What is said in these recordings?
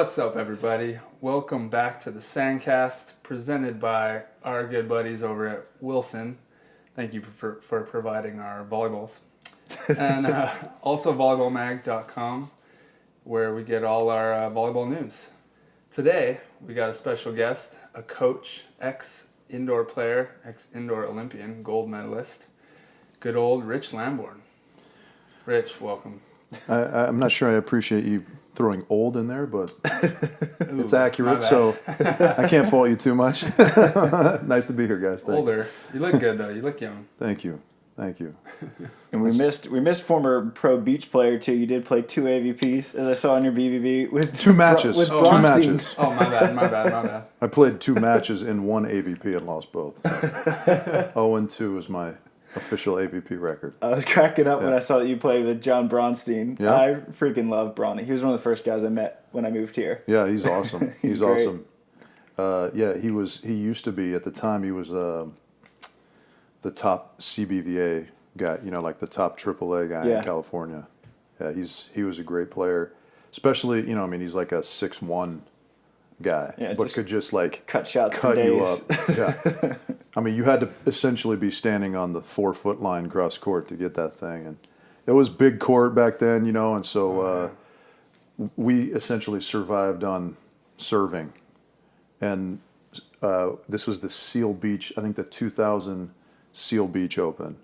What's up, everybody? Welcome back to the Sandcast, presented by our good buddies over at Wilson. Thank you for providing our volleyballs. And also volleyballmag.com, where we get all our volleyball news. Today, we got a special guest, a coach, ex-indoor player, ex-indoor Olympian, gold medalist, good old Rich Lamborn. Rich, welcome. I'm not sure I appreciate you throwing old in there, but Ooh, it's accurate, so I can't fault you too much. Nice to be here, guys. Thanks. Older. You look good, though. You look young. Thank you. And we missed former pro beach player too. You did play 2 AVPs, as I saw on your BBB with 2 matches. with 2 Bronstein. matches. Oh, my bad. I played 2 matches in 1 AVP and lost both. 0-2 is my official AVP record. I was cracking up when Yeah. I saw that you played with John Bronstein. Yeah. I freaking love Bronny. He was one of the first guys I met when I moved here. Yeah, he's awesome. He's great. awesome. He used to be, at the time, he was the top CBVA guy, like the top AAA guy Yeah. in California. Yeah, he was a great player. Especially, he's like a 6'1" guy, Yeah, but just could just like cut shots for cut you days. up. Yeah. You had to essentially be standing on the 4-foot line cross court to get that thing. And it was big court back then, and so we essentially survived on serving. And this was the Seal Beach, I think the 2000 Seal Beach Open.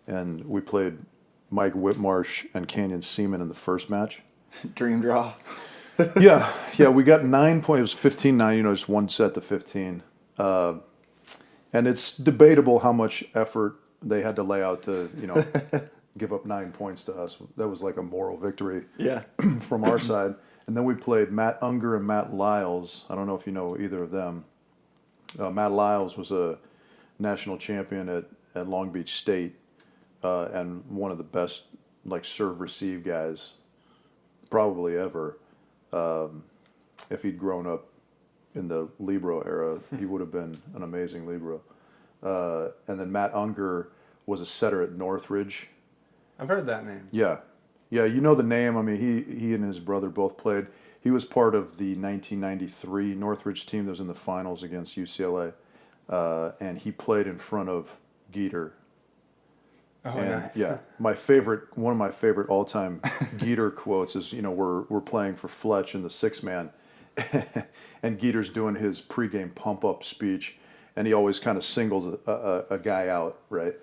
And we played Mike Whitmarsh and Canyon Seaman in the first match. Dream draw. Yeah, we got 9 points. It was 15-9, just one set to 15. And it's debatable how much effort they had to lay out to, give up 9 points to us. That was like a moral victory Yeah. from our side. And then we played Matt Unger and Matt Lyles. I don't know if you know either of them. Matt Lyles was a national champion at Long Beach State and one of the best serve-receive guys probably ever. If he'd grown up in the libero era, he would have been an amazing libero. And then Matt Unger was a setter at Northridge. I've heard that name. Yeah, you know the name. He and his brother both played. He was part of the 1993 Northridge team that was in the finals against UCLA, and he played in front of Geeter. Oh, And nice. yeah, one of my favorite all-time Geeter quotes is, we're playing for Fletch in the 6-man, and Geeter's doing his pregame pump-up speech, and he always kind of singles a guy out, right?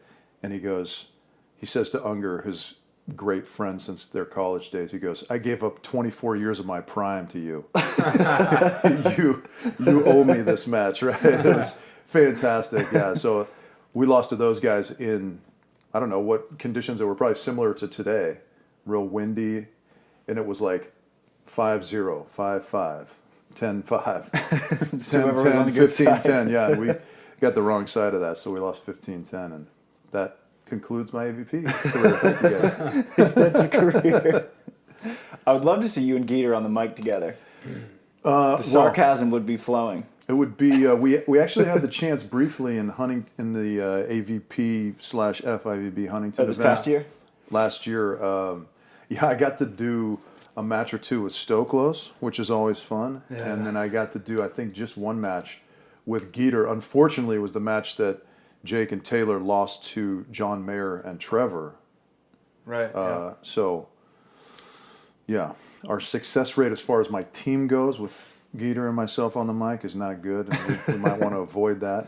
And he says to Unger, his great friend since their college days, he goes, "I gave up 24 years of my prime to you. you owe me this match," right? It was fantastic, yeah. So we lost to those guys in, I don't know what conditions that were probably similar to today, real windy, and it was like 5-0, 5-5, 10-5, 10-10, 15-10. Yeah, and we got the wrong side of that, so we lost 15-10, and that concludes my AVP career. Thank you guys. That's a career. I would love to see you and Geeter on the mic together. The sarcasm would be flowing. It would be. We actually had the chance briefly in Huntington, in the AVP/FIVB Huntington This event past year? last year. I got to do a match or two with Stoklos, which is always fun, Yeah. and then I got to do, I think, just one match with Geeter. Unfortunately, it was the match that Jake and Taylor lost to John Mayer and Trevor. Right. Yeah. So, yeah, our success rate as far as my team goes with Geeter and myself on the mic is not good, and we might want to avoid that.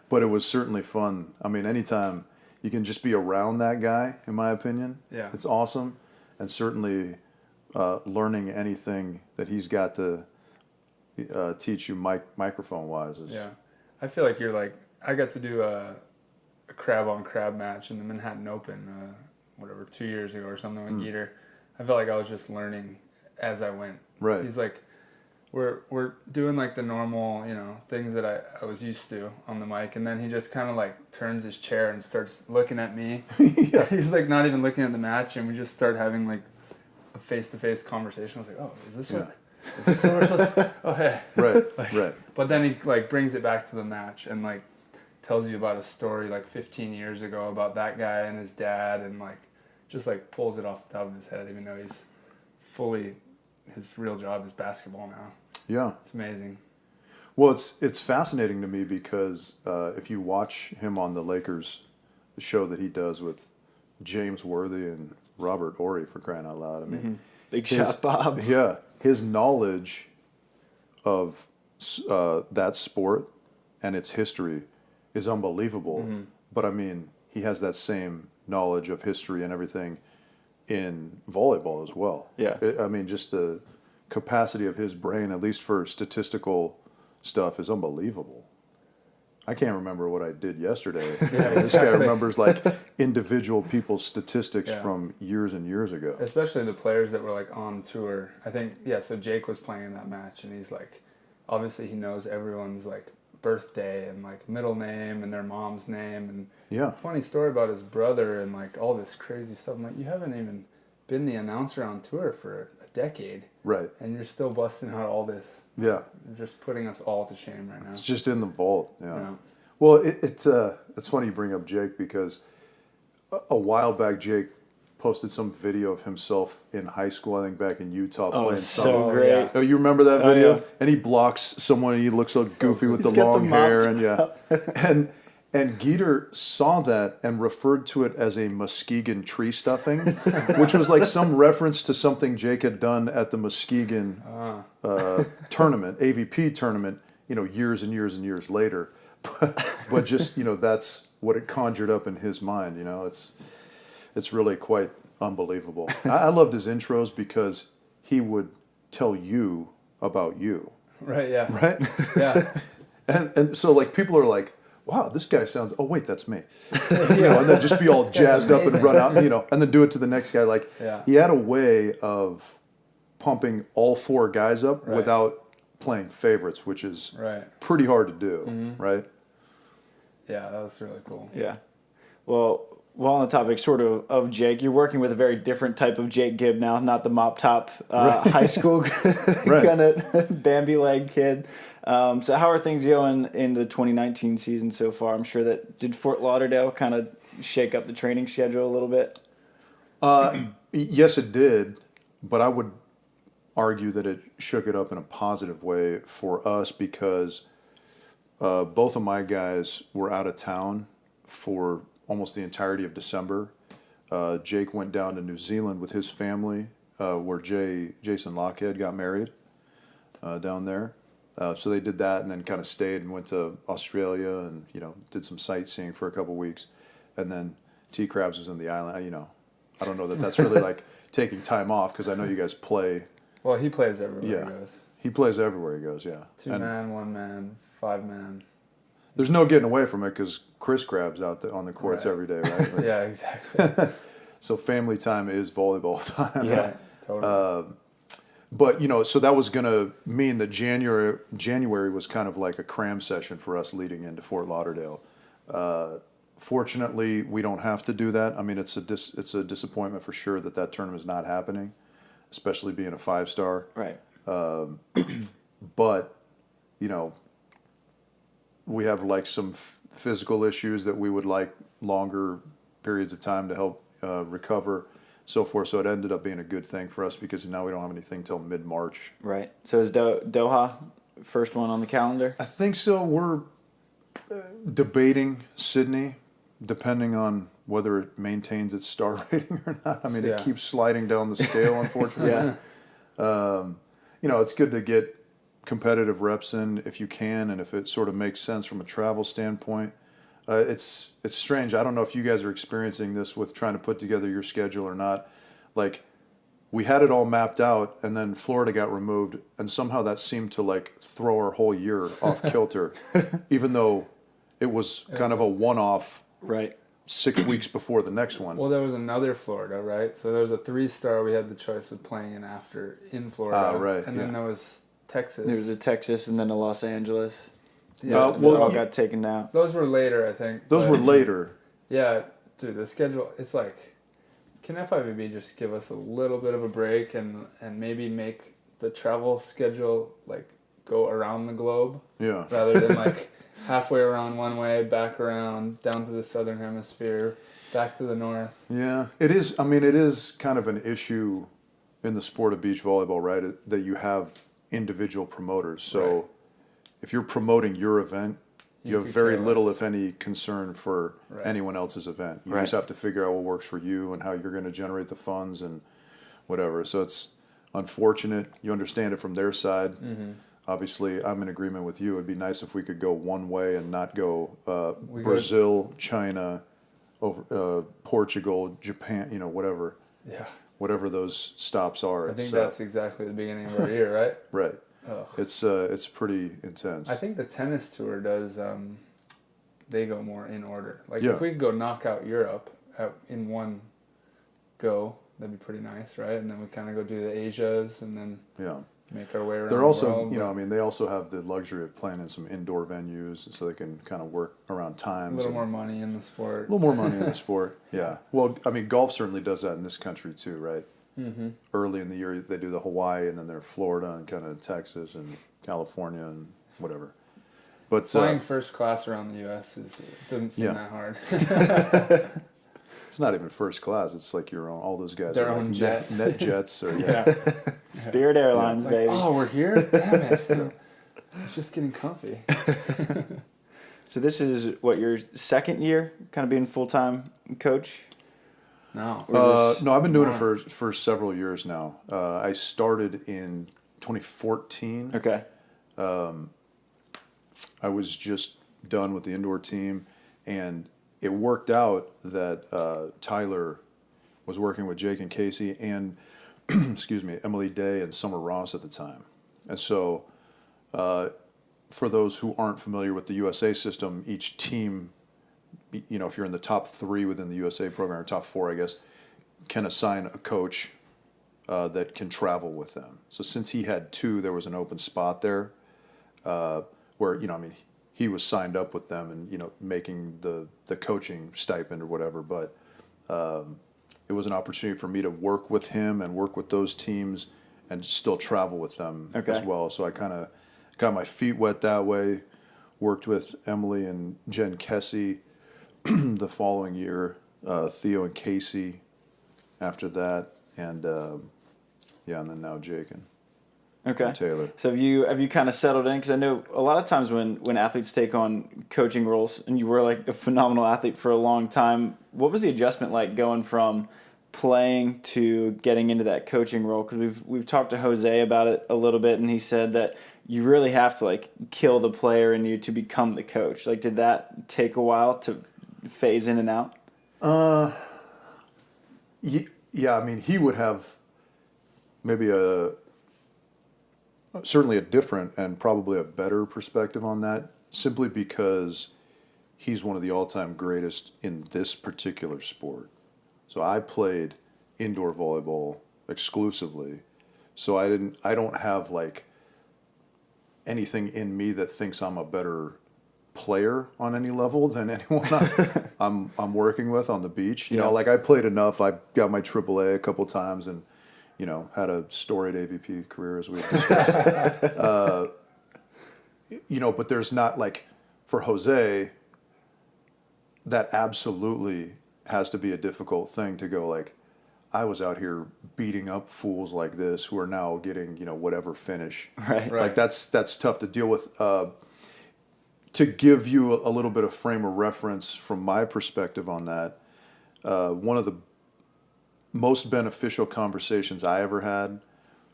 But it was certainly fun. Anytime you can just be around that guy, in my opinion, Yeah. it's awesome. And certainly learning anything that he's got to teach you microphone-wise is... Yeah. I feel like I got to do a crab-on-crab match in the Manhattan Open, 2 years ago or something with Geeter. I felt like I was just learning as I went. Right. He's like, we're doing the normal, things that I was used to on the mic, and then he just kind of turns his chair and starts looking at me. Yeah. He's not even looking at the match, and we just start having a face-to-face conversation. I was like, oh, is this what we're supposed to... Oh, hey. Right, right. But then he brings it back to the match and tells you about a story 15 years ago about that guy and his dad, and just pulls it off the top of his head, even though he's fully his real job is basketball now. Yeah. It's amazing. Well, it's fascinating to me because if you watch him on the Lakers show that he does with James Worthy and Robert Horry, for crying out loud, I mean, Big shot, Bob. Yeah, his knowledge of that sport and its history is unbelievable. But I mean, he has that same knowledge of history and everything in volleyball as well. Yeah. I mean, just the capacity of his brain, at least for statistical stuff, is unbelievable. I can't remember what I did yesterday. Yeah, This guy exactly. remembers like individual people's statistics Yeah. from years and years ago. Especially the players that were like on tour. I think, yeah, so Jake was playing in that match, and he's like, obviously he knows everyone's like birthday and like middle name and their mom's name. And Yeah. funny story about his brother and like all this crazy stuff. I'm like, you haven't even been the announcer on tour for a decade, Right. and you're still busting out all this. Yeah. You're just putting us all to shame right now. It's just in the vault. Yeah. Yeah. Well, it's funny you bring up Jake because a while back Jake posted some video of himself in high school, I think back in Utah Oh, playing so summer. great. yeah. Oh, you remember that Oh, video? yeah. And he blocks someone and he looks so goofy with He's the got the long mop hair and yeah. And Geeter saw that and referred to it as a Muskegon tree stuffing, which was like some reference to something Jake had done at the Muskegon tournament, AVP tournament, years and years and years later. But just, that's what it conjured up in his mind, It's really quite unbelievable. I loved his intros because he would tell you about you, Right, yeah. right? Yeah. And so like people are like, wow, this guy sounds. Oh wait, that's me. And then just be all jazzed up and amazing. run out, and then do it to the next guy. Like Yeah. he had a way of pumping all four guys up Right. without playing favorites, which is Right. pretty hard to do, right? Yeah, that was really cool. Yeah. Well, while on the topic sort of Jake, you're working with a very different type of Jake Gibb now, not the mop top high school kind of Bambi leg kid. So how are things going in the 2019 season so far? I'm sure that did Fort Lauderdale kind of shake up the training schedule a little bit? Yes, it did, but I would argue that it shook it up in a positive way for us because both of my guys were out of town for almost the entirety of December. Jake went down to New Zealand with his family, where Jason Lockhead got married down there. So they did that and then kind of stayed and went to Australia and, did some sightseeing for a couple weeks. And then T-Crabs was in the island. I don't know that that's really like taking time off because I know you guys play. Well, he plays everywhere Yeah. he goes. He plays everywhere he goes, yeah. 2-man, 1-man, 5-man. There's no getting away from it because Chris Crab's out on the courts Right. every day, right? Like, Yeah, exactly. So family time is volleyball time. Yeah. Right, totally. But so that was going to mean that January was kind of like a cram session for us leading into Fort Lauderdale. Fortunately, we don't have to do that. I mean, it's a disappointment for sure that tournament is not happening, especially being a 5-star. Right. But we have like some physical issues that we would like longer periods of time to help recover, so forth. So it ended up being a good thing for us because now we don't have anything till mid-March. Right. So is Doha first one on the calendar? I think so. We're debating Sydney, depending on whether it maintains its star rating or not. I mean, Yeah. it keeps sliding down the scale, unfortunately. Yeah. It's good to get competitive reps in if you can, and if it sort of makes sense from a travel standpoint. It's strange. I don't know if you guys are experiencing this with trying to put together your schedule or not. Like, we had it all mapped out, and then Florida got removed, and somehow that seemed to like throw our whole year off kilter, even though it was kind of a one-off Right. 6 weeks before the next one. Well, there was another Florida, right? So there was a 3-star we had the choice of playing in Florida. Right, And then yeah. there was Texas. There was a Texas and then a Los Angeles. Yeah, Those well, all you- got taken out. those were later, I think. Those but- were later. Yeah, dude, the schedule, it's like, can FIVB just give us a little bit of a break and maybe make the travel schedule like go around the globe Yeah. rather than like halfway around one way, back around, down to the southern hemisphere, back to the north. Yeah, it is. I mean, it is kind of an issue in the sport of beach volleyball, right, that you have individual promoters. So Right. if you're promoting your event, you have could very care little, less. if any, concern for Right. anyone else's event. You Right. just have to figure out what works for you and how you're going to generate the funds and whatever. So it's unfortunate. You understand it from their side. Mm-hmm. Obviously, I'm in agreement with you. It'd be nice if we could go one way and not go We Brazil, China, over Portugal, Japan. Whatever Yeah. those stops are. I think that's exactly the beginning of our year, right? right. Ugh. It's pretty intense. I think the tennis tour does. They go more in order. Like Yeah. if we could go knock out Europe in one go, that'd be pretty nice, right? And then we kind of go do the Asias and then Yeah. make our way around. They're the also, world, I but mean, they also have the luxury of playing in some indoor venues, so they can kind of work around a times. little and more money in the sport. a little more money in the sport. Yeah. Well, I mean, golf certainly does that in this country too, right? Mm-hmm. Early in the year, they do the Hawaii, and then they're Florida and kind of Texas and California and whatever. But Flying first class around the U.S. Doesn't seem Yeah. that hard. it's not even first class. It's like your own. All those guys Their are own like jet. net jets or Yeah. Spirit Airlines, It's like, baby. oh, we're here? Damn it. It's just getting comfy. So this is what, your second year, kind of being full time coach? No. Or is this No, I've been doing it more? for several years now. I started in 2014. Okay. I was just done with the indoor team, and it worked out that Tyler was working with Jake and Casey and, excuse me, Emily Day and Summer Ross at the time. And so, for those who aren't familiar with the USA system, each team, if you're in the top 3 within the USA program, or top 4, I guess, can assign a coach that can travel with them. So since he had 2, there was an open spot there. Where he was signed up with them and making the coaching stipend or whatever, but it was an opportunity for me to work with him and work with those teams and still travel with them Okay. as well. So I kind of got my feet wet that way. Worked with Emily and Jen Kessie the following year, Theo and Casey after that, and and then now Jake and Okay. Taylor. So have you kind of settled in? Because I know a lot of times when athletes take on coaching roles, and you were like a phenomenal athlete for a long time, what was the adjustment like going from playing to getting into that coaching role? Because we've talked to Jose about it a little bit, and he said that you really have to like kill the player in you to become the coach. Like, did that take a while to phase in and out? Yeah, I mean, he would have maybe certainly a different and probably a better perspective on that, simply because he's one of the all-time greatest in this particular sport. So I played indoor volleyball exclusively, so I don't have like anything in me that thinks I'm a better player on any level than anyone I'm working with on the beach. You know, like I played enough. I got my AAA a couple times and had a storied AVP career, as we've discussed. But there's not like, for Jose, that absolutely has to be a difficult thing to go like, I was out here beating up fools like this who are now getting, whatever finish. Right. Like that's tough to deal with. To give you a little bit of frame of reference from my perspective on that, one of the most beneficial conversations I ever had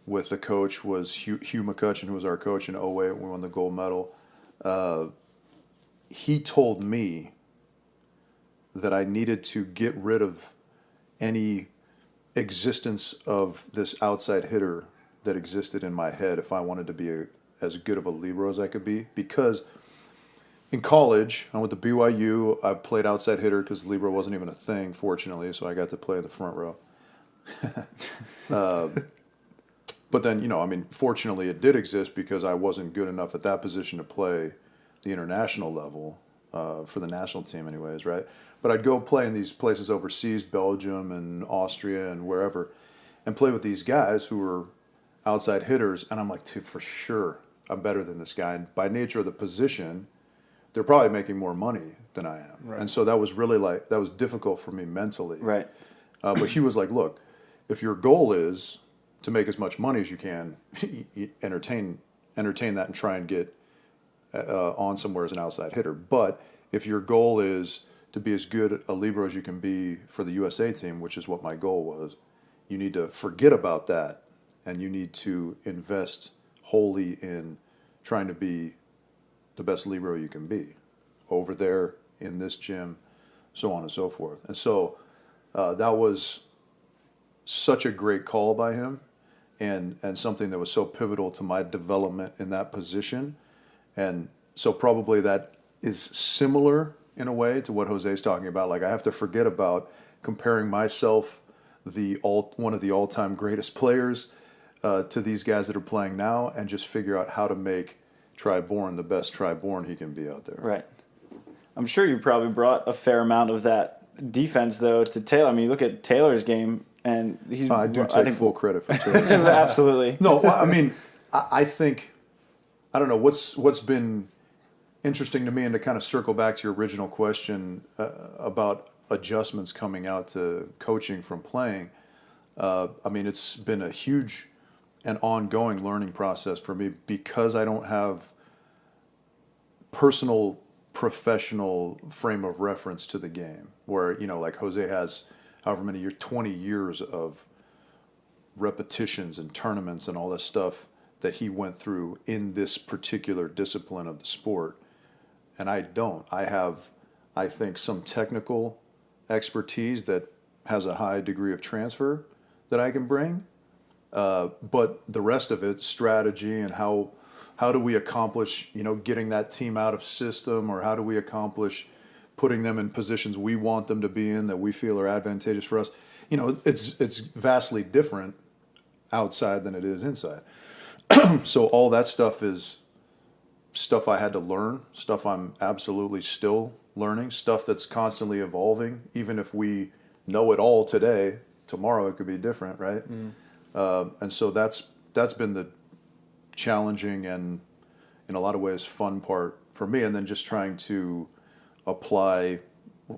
with the coach was Hugh McCutcheon, who was our coach in 2008 when we won the gold medal. He told me that I needed to get rid of any existence of this outside hitter that existed in my head if I wanted to be as good of a libero as I could be. Because in college, I went to BYU. I played outside hitter because libero wasn't even a thing, fortunately, so I got to play in the front row. But then, fortunately it did exist because I wasn't good enough at that position to play the international level, for the national team anyways, right? But I'd go play in these places overseas, Belgium and Austria and wherever, and play with these guys who were outside hitters, and I'm like, dude, for sure, I'm better than this guy. And by nature of the position, they're probably making more money than I am. Right. And so that was really that was difficult for me mentally. Right. But he was like, look, if your goal is to make as much money as you can, you entertain that and try and get on somewhere as an outside hitter. But if your goal is to be as good a libero as you can be for the USA team, which is what my goal was, you need to forget about that, and you need to invest wholly in trying to be the best libero you can be over there in this gym, so on and so forth. And so that was such a great call by him, and something that was so pivotal to my development in that position. And so probably that is similar in a way to what Jose's talking about. Like, I have to forget about comparing myself, one of the all-time greatest players, to these guys that are playing now, and just figure out how to make Tri-Bourne the best Tri-Bourne he can be out there. Right. I'm sure you probably brought a fair amount of that defense, though, to Taylor. I mean, you look at Taylor's game, and he's... I think full credit for Taylor. Absolutely. No, I mean, I think, I don't know, what's been interesting to me, and to kind of circle back to your original question about adjustments coming out to coaching from playing, I mean, it's been a huge and ongoing learning process for me, because I don't have personal professional frame of reference to the game, where, you know, like Jose has however many years, 20 years of repetitions and tournaments and all this stuff that he went through in this particular discipline of the sport. And I don't. I have, I think, some technical expertise that has a high degree of transfer that I can bring. But the rest of it, strategy and how do we accomplish, you know, getting that team out of system, or how do we accomplish putting them in positions we want them to be in that we feel are advantageous for us. You know, it's vastly different outside than it is inside. So all that stuff is stuff I had to learn, stuff I'm absolutely still learning, stuff that's constantly evolving. Even if we know it all today, tomorrow it could be different, right? And so that's been the challenging and, in a lot of ways, fun part for me. And then just trying to apply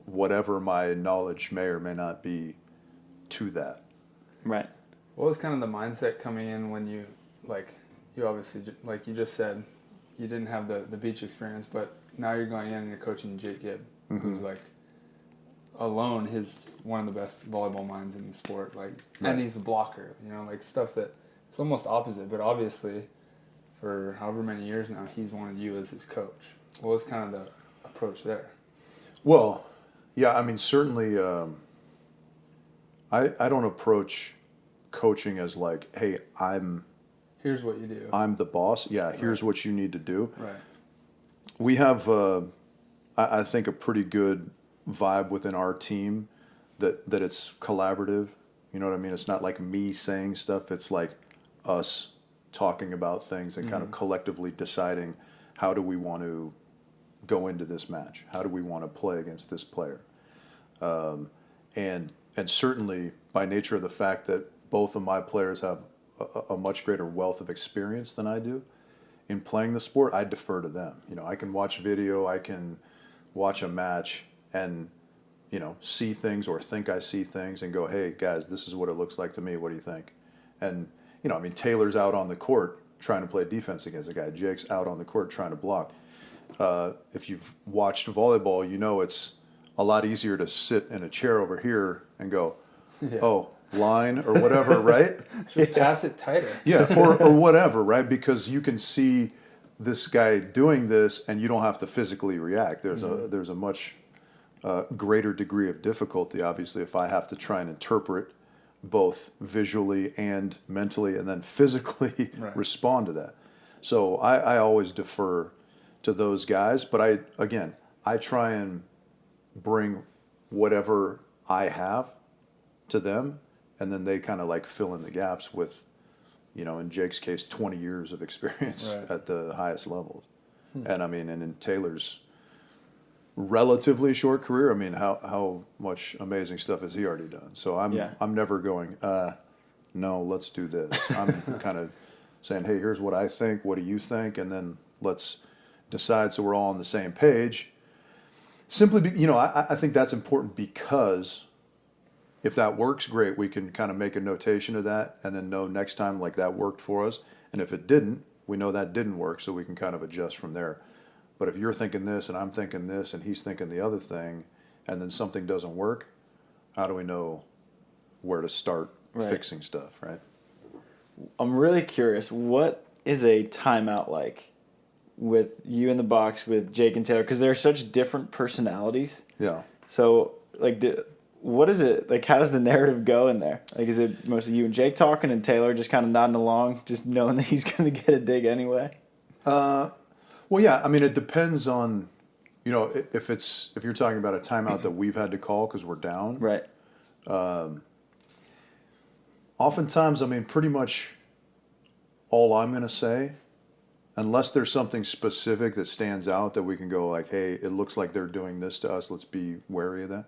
whatever my knowledge may or may not be to that. Right. What was kind of the mindset coming in when you, like, you obviously, like you just said, you didn't have the beach experience, but now you're going in and you're coaching Jake Gibb, who's like, alone, one of the best volleyball minds in the sport. Like, Right. And he's a blocker, you know, like stuff that it's almost opposite, but obviously for however many years now, he's wanted you as his coach. What was kind of the approach there? Well, yeah, I mean, certainly I don't approach coaching as like, hey, Here's what you do. I'm the boss. Yeah, here's what you need to do. Right. We have, I think, a pretty good vibe within our team that it's collaborative. You know what I mean? It's not like me saying stuff. It's like us talking about things and kind of collectively deciding, how do we want to go into this match? How do we want to play against this player? And certainly by nature of the fact that both of my players have a much greater wealth of experience than I do in playing the sport, I defer to them. You know, I can watch video, I can watch a match and, you know, see things or think I see things and go, hey, guys, this is what it looks like to me. What do you think? And, you know, I mean, Taylor's out on the court trying to play defense against a guy. Jake's out on the court trying to block. If you've watched volleyball, you know it's a lot easier to sit in a chair over here and go, oh, line or whatever, right? Just pass it tighter. Yeah, or whatever, right? Because you can see this guy doing this and you don't have to physically react. There's a much greater degree of difficulty, obviously, if I have to try and interpret both visually and mentally and then physically respond to that. So I always defer to those guys, but I try and bring whatever I have to them, and then they kind of like fill in the gaps with, you know, in Jake's case, 20 years of experience at the highest levels. And I mean, and in Taylor's relatively short career, I mean, how much amazing stuff has he already done? So I'm never going, no, let's do this. I'm kind of saying, hey, here's what I think. What do you think? And then let's decide so we're all on the same page. Simply, I think that's important because if that works, great. We can kind of make a notation of that and then know next time like that worked for us. And if it didn't, we know that didn't work, so we can kind of adjust from there. But if you're thinking this and I'm thinking this and he's thinking the other thing, and then something doesn't work, how do we know where to start fixing stuff, right? I'm really curious. What is a timeout like with you in the box with Jake and Taylor? Because they're such different personalities. Yeah. So, like, what is it? Like, how does the narrative go in there? Like, is it mostly you and Jake talking and Taylor just kind of nodding along, just knowing that he's going to get a dig anyway? Well, yeah. I mean, it depends on, if you're talking about a timeout that we've had to call because we're down. Right. Oftentimes, I mean, pretty much all I'm going to say, unless there's something specific that stands out that we can go like, hey, it looks like they're doing this to us. Let's be wary of that.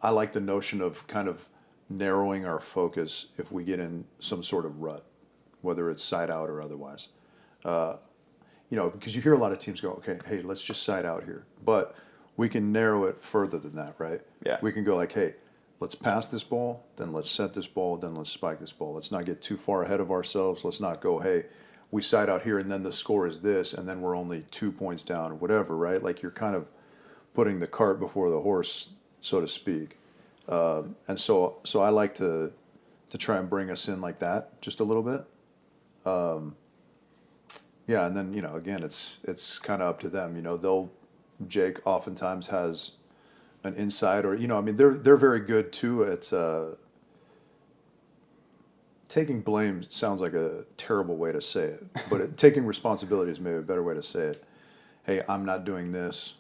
I like the notion of kind of narrowing our focus if we get in some sort of rut, whether it's side out or otherwise. Because you hear a lot of teams go, okay, hey, let's just side out here. But we can narrow it further than that, right? Yeah. We can go like, hey, let's pass this ball, then let's set this ball, then let's spike this ball. Let's not get too far ahead of ourselves. Let's not go, hey, we side out here and then the score is this and then we're only 2 points down or whatever, right? Like you're kind of putting the cart before the horse, so to speak. And so I like to try and bring us in like that just a little bit. Yeah, and then, again, it's kind of up to them. Jake oftentimes has an insight or, they're very good too at taking blame sounds like a terrible way to say it, but taking responsibility is maybe a better way to say it. Hey, I'm not doing this.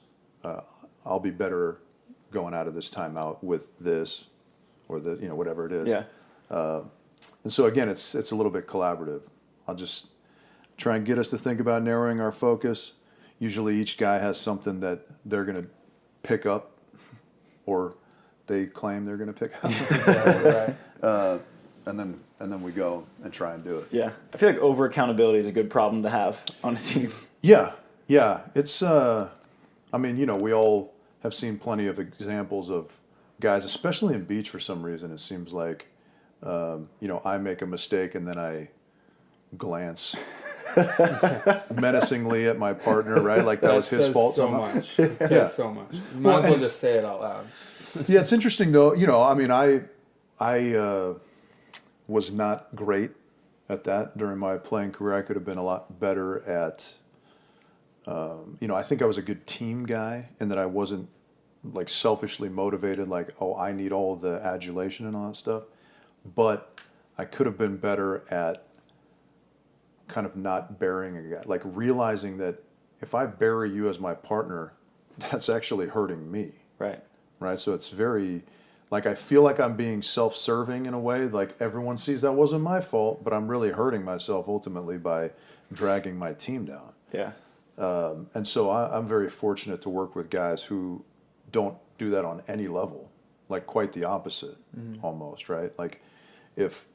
I'll be better going out of this timeout with this or whatever it is. Yeah. And so again, it's a little bit collaborative. I'll just try and get us to think about narrowing our focus. Usually each guy has something that they're going to pick up or they claim they're going to pick up. Right. And then we go and try and do it. Yeah. I feel like over accountability is a good problem to have on a team. Yeah. It's, we all have seen plenty of examples of guys, especially in beach for some reason. It seems like, I make a mistake and then I glance menacingly at my partner, right? Like that was his fault so somehow. much. It says so much. You might as well just say it out loud. Yeah, it's interesting though. I was not great at that during my playing career. I could have been a lot better at. I think I was a good team guy, and that I wasn't like selfishly motivated. Like, oh, I need all the adulation and all that stuff. But I could have been better at kind of not burying a guy, like realizing that if I bury you as my partner, that's actually hurting me. Right. Right. So it's very, like, I feel like I'm being self-serving in a way, like everyone sees that wasn't my fault, but I'm really hurting myself ultimately by dragging my team down. Yeah. And so I'm very fortunate to work with guys who don't do that on any level, like quite the opposite, almost, right? Like if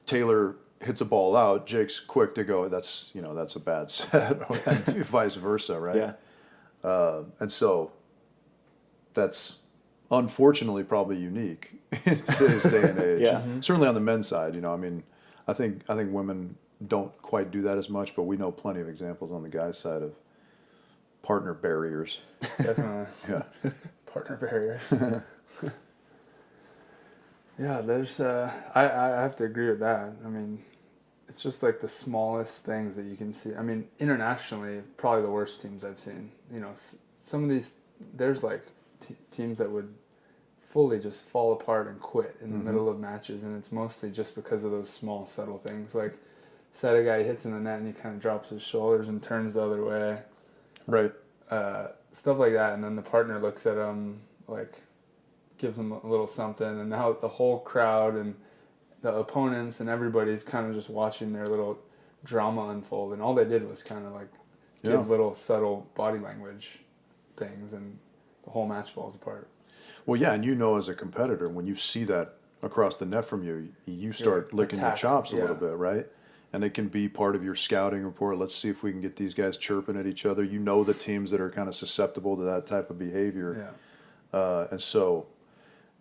Taylor hits a ball out, Jake's quick to go, that's a bad set, and vice versa, right? Yeah. And so that's unfortunately probably unique in today's day and age. Yeah. Certainly on the men's side, I think women don't quite do that as much, but we know plenty of examples on the guys' side of partner barriers. Definitely. Yeah. Partner barriers. Yeah, there's. I have to agree with that. I mean, it's just like the smallest things that you can see. I mean, internationally, probably the worst teams I've seen. Some of these, there's like teams that would fully just fall apart and quit in the middle of matches, and it's mostly just because of those small, subtle things. Like, set a guy hits in the net and he kind of drops his shoulders and turns the other way. Right. Stuff like that, and then the partner looks at him like, gives him a little something, and now the whole crowd and the opponents and everybody's kind of just watching their little drama unfold, and all they did was kind of like give little subtle body language things, and the whole match falls apart. Well, yeah, and as a competitor, when you see that across the net from you, you start licking your chops a little bit, right? And it can be part of your scouting report. Let's see if we can get these guys chirping at each other. The teams that are kind of susceptible to that type of behavior. Yeah. And so,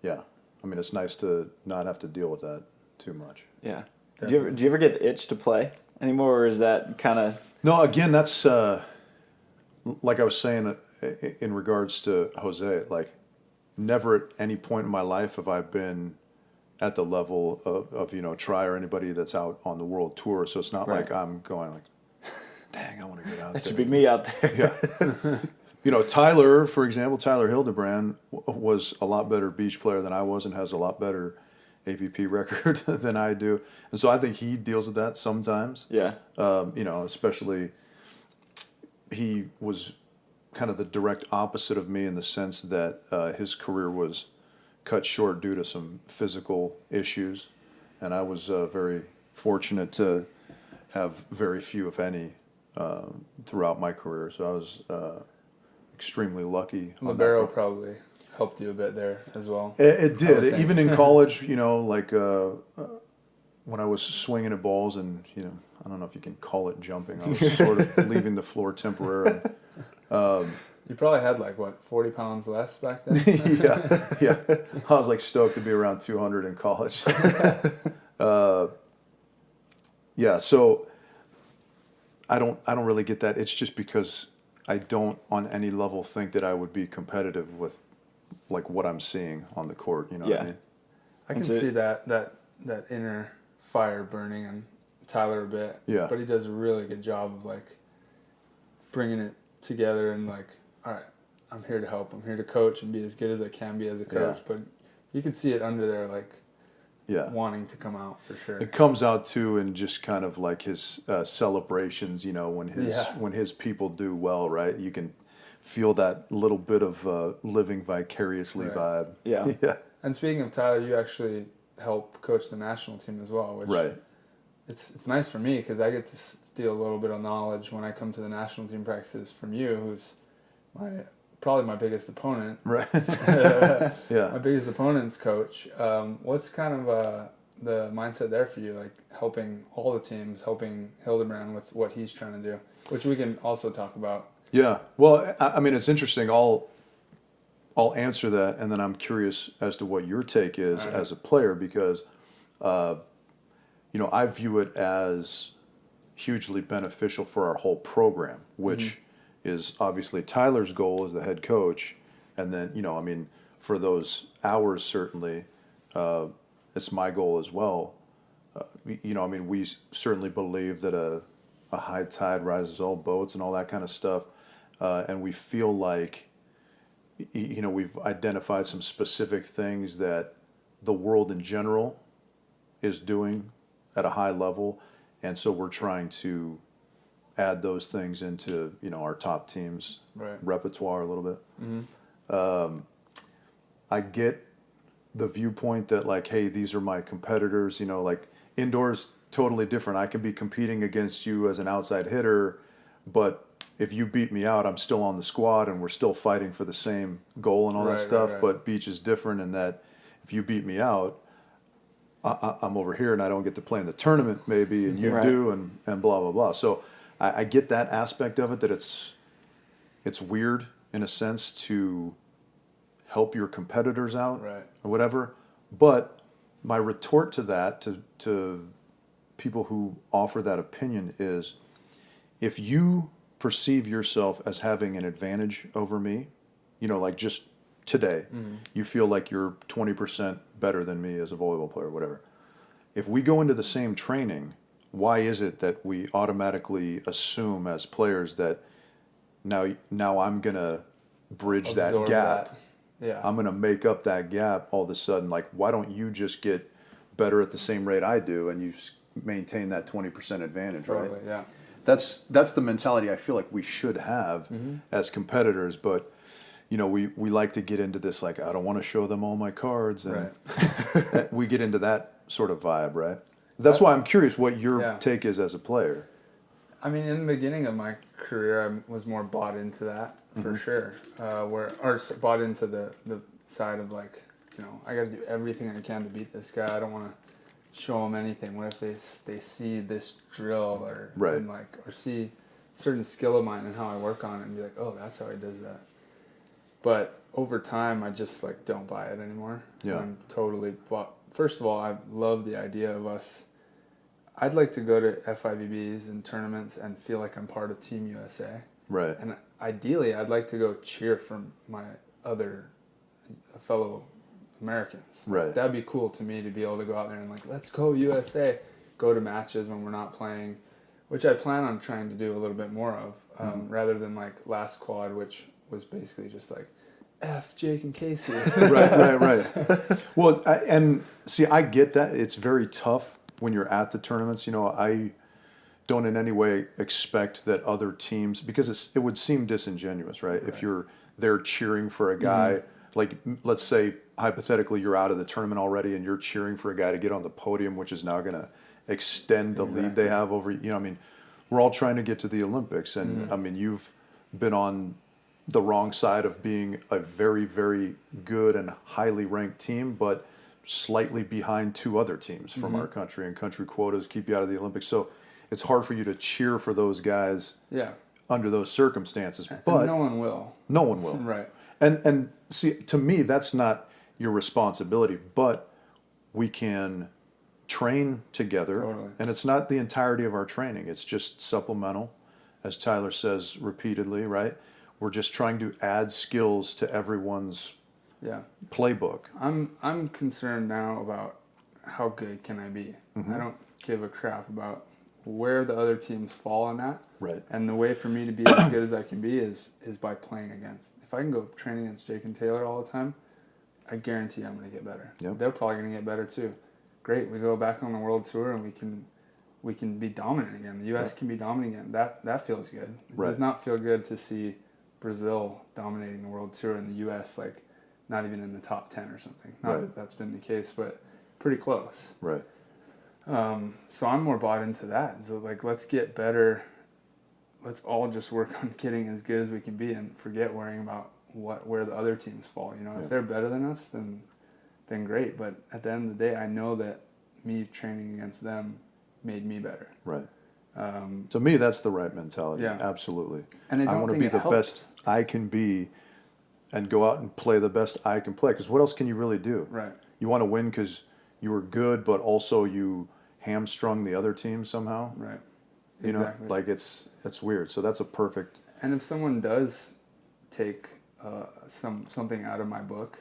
yeah, I mean, it's nice to not have to deal with that too much. Yeah. Do you ever get the itch to play anymore, or is that kind of? No, again, that's like I was saying in regards to Jose. Like, never at any point in my life have I been at the level of Tri or anybody that's out on the world tour. So it's not Right. like I'm going like, dang, I want to get out That there. should be me out there. Yeah. Tyler, for example, Tyler Hildebrand was a lot better beach player than I was and has a lot better AVP record than I do. And so I think he deals with that sometimes. Yeah. Especially he was kind of the direct opposite of me in the sense that his career was cut short due to some physical issues. And I was very fortunate to have very few, if any, throughout my career. So I was extremely lucky. on that Libero front. probably helped you a bit there as well. It I would did. think. Even in college, like when I was swinging at balls and, I don't know if you can call it jumping. I was sort of leaving the floor temporarily. You probably had 40 pounds less back then. yeah. I was like stoked to be around 200 in college. Yeah, so I don't really get that. It's just because I don't on any level think that I would be competitive with like what I'm seeing on the court. You know what Yeah. I mean? I can That's it. see that inner fire burning in Tyler a bit. Yeah. But he does a really good job of bringing it together and all right, I'm here to help. I'm here to coach and be as good as I can be as a coach. Yeah. But you can see it under there Yeah. wanting to come out for sure. It comes out too in just kind of like his celebrations, when his people do well, right? You can feel that little bit of living vicariously Right. vibe. Yeah. Yeah. And speaking of Tyler, you actually help coach the national team as well, which Right. it's nice for me because I get to steal a little bit of knowledge when I come to the national team practices from you, who's probably my biggest opponent. Right. My Yeah. biggest opponent's coach. What's kind of the mindset there for you, helping all the teams, helping Hildebrand with what he's trying to do, which we can also talk about. Yeah. Well, I mean, it's interesting. I'll answer that, and then I'm curious as to what your take is All right. as a player because, I view it as hugely beneficial for our whole program, which is obviously Tyler's goal as the head coach, and then for those hours certainly, it's my goal as well. We certainly believe that a high tide rises all boats and all that kind of stuff. And we feel like, we've identified some specific things that the world in general is doing at a high level. And so we're trying to add those things into, our top team's Right. repertoire a little bit. I get the viewpoint that hey, these are my competitors, indoors totally different. I can be competing against you as an outside hitter, but if you beat me out, I'm still on the squad and we're still fighting for the same goal and all that Right, stuff. right. But beach is different in that if you beat me out, I'm over here and I don't get to play in the tournament maybe, and you Right. do, and blah, blah, blah. So I get that aspect of it, that it's weird in a sense to help your competitors out Right. or whatever. But my retort to that, to people who offer that opinion, is if you perceive yourself as having an advantage over me, just today, you feel like you're 20% better than me as a volleyball player, whatever. If we go into the same training, why is it that we automatically assume as players that now I'm going to bridge that Absorb gap? that. Yeah. I'm going to make up that gap all of a sudden. Like, why don't you just get better at the same rate I do and you maintain that 20% advantage, right? Totally, yeah. That's the mentality I feel like we should have as competitors, but we like to get into this I don't want to show them all my cards, and we get into that sort of vibe, right? That's why I'm curious what your take is as a player. I mean, in the beginning of my career, I was more bought into that for sure. Bought into the side of I got to do everything I can to beat this guy. I don't want to show them anything. What if they see this drill or Right. or see certain skill of mine and how I work on it and be like, oh, that's how he does that. But over time, I just like don't buy it anymore. Yeah. I'm totally. First of all, I love the idea of us. I'd like to go to FIVBs and tournaments and feel like I'm part of Team USA. Right. And ideally, I'd like to go cheer for my other fellow Americans. Right. That'd be cool to me to be able to go out there and like, let's go USA. Go to matches when we're not playing, which I plan on trying to do a little bit more of, rather than like last quad, which was basically just like, F Jake and Casey. Right. Well, I get that. It's very tough when you're at the tournaments. I don't in any way expect that other teams, because it would seem disingenuous, right? If you're there cheering for a guy, like let's say hypothetically you're out of the tournament already and you're cheering for a guy to get on the podium, which is now going to extend the lead they have over, we're all trying to get to the Olympics. And you've been on the wrong side of being a very, very good and highly ranked team, but slightly behind two other teams from our country, and country quotas keep you out of the Olympics. So it's hard for you to cheer for those guys under those circumstances. But no one will. No one will. Right. And see, to me, that's not your responsibility, but we can train together. Totally. And it's not the entirety of our training. It's just supplemental, as Tyler says repeatedly, right? We're just trying to add skills to everyone's playbook. I'm concerned now about how good can I be. I don't give a crap about where the other teams fall in that. Right. And the way for me to be as good as I can be is by playing against. If I can go train against Jake and Taylor all the time, I guarantee I'm going to get better. Yep. They're probably going to get better too. Great. We go back on the world tour and we can be dominant again. The U.S. can be dominant again. That feels good. It does not feel good to see Brazil dominating the world tour and the U.S. like not even in the top 10 or something. Not that that's been the case, but pretty close. Right. So I'm more bought into that. So like, let's get better. Let's all just work on getting as good as we can be and forget worrying about where the other teams fall. If they're better than us, then great. But at the end of the day, I know that me training against them made me better. Right. To me, that's the right mentality. Yeah. Absolutely. And I want to think be it the helps. best I can be and go out and play the best I can play. Because what else can you really do? Right. You want to win because you were good, but also you hamstrung the other team somehow. Right. Exactly. Like it's weird. So that's a perfect. And if someone does take something out of my book,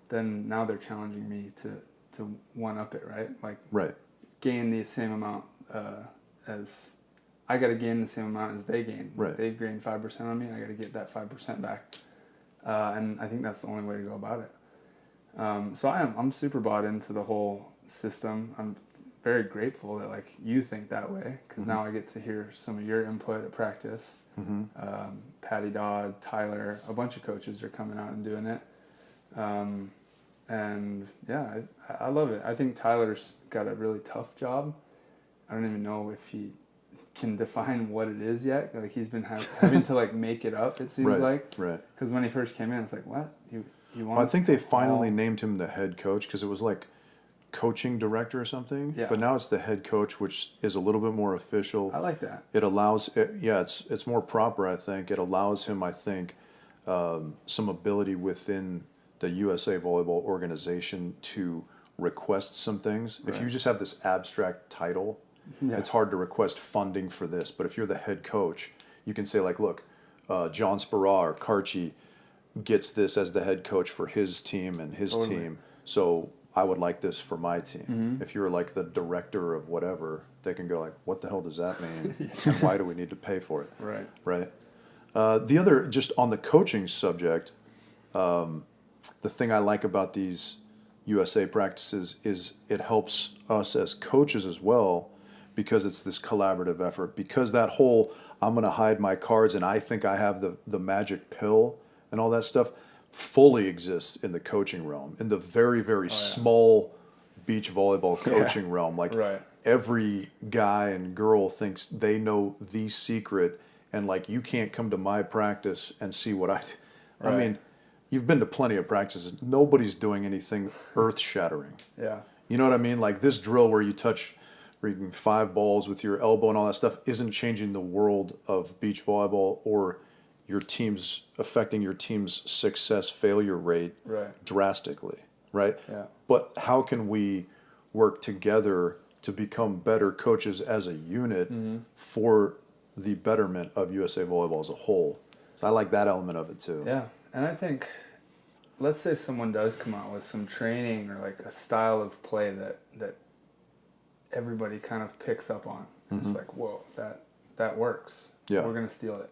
then now they're challenging me to one up it, right? Like gain the same amount as I got to gain the same amount as they gain. Right. They've gained 5% on me. I got to get that 5% back, and I think that's the only way to go about it. So I'm super bought into the whole system. I'm very grateful that like you think that way, because now I get to hear some of your input at practice. Patty Dodd, Tyler, a bunch of coaches are coming out and doing it. And yeah, I love it. I think Tyler's got a really tough job. I don't even know if he can define what it is yet. Like he's been having to like make it up, it seems like. Right. Because when he first came in, it's like, what? You want? Well, I think they finally named him the head coach, because it was like coaching director or something. Yeah. But now it's the head coach, which is a little bit more official. I like that. It allows, it's more proper, I think. It allows him, I think, some ability within the USA Volleyball organization to request some things. If you just have this abstract title, it's hard to request funding for this. But if you're the head coach, you can say like, look, John Spara or Karchi gets this as the head coach for his team and his team. So I would like this for my team. If you're like the director of whatever, they can go like, what the hell does that mean? And why do we need to pay for it? Right. The other, just on the coaching subject, the thing I like about these USA practices is it helps us as coaches as well, because it's this collaborative effort. Because that whole, I'm going to hide my cards and I think I have the magic pill and all that stuff fully exists in the coaching realm, in the very, very small beach volleyball coaching realm. Like every guy and girl thinks they know the secret, and like you can't come to my practice and see what I mean, you've been to plenty of practices. Nobody's doing anything earth-shattering. Yeah. You know what I mean? Like this drill where you touch 5 balls with your elbow and all that stuff isn't changing the world of beach volleyball or affecting your team's success failure rate Right. drastically, right? Yeah. But how can we work together to become better coaches as a unit for the betterment of USA Volleyball as a whole? So I like that element of it too. Yeah, and I think, let's say someone does come out with some training or like a style of play that everybody kind of picks up on. It's like, whoa, that works. Yeah. We're gonna steal it.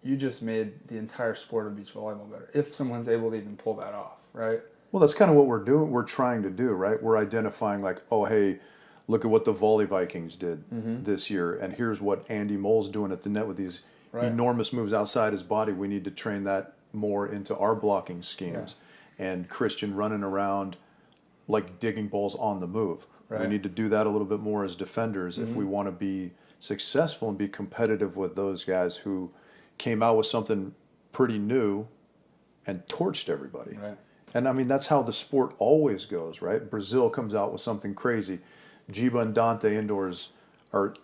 You just made the entire sport of beach volleyball better. If someone's able to even pull that off, right? Well, that's kind of what we're doing. We're trying to do, right? We're identifying like, oh, hey, look at what the Volley Vikings did this year, and here's what Andy Mole's doing at the net with these enormous moves outside his body. We need to train that more into our blocking schemes. And Christian running around like digging balls on the move. Right. We need to do that a little bit more as defenders if we want to be successful and be competitive with those guys who came out with something pretty new and torched everybody. Right. And I mean, that's how the sport always goes, right? Brazil comes out with something crazy. Jiba and Dante indoors are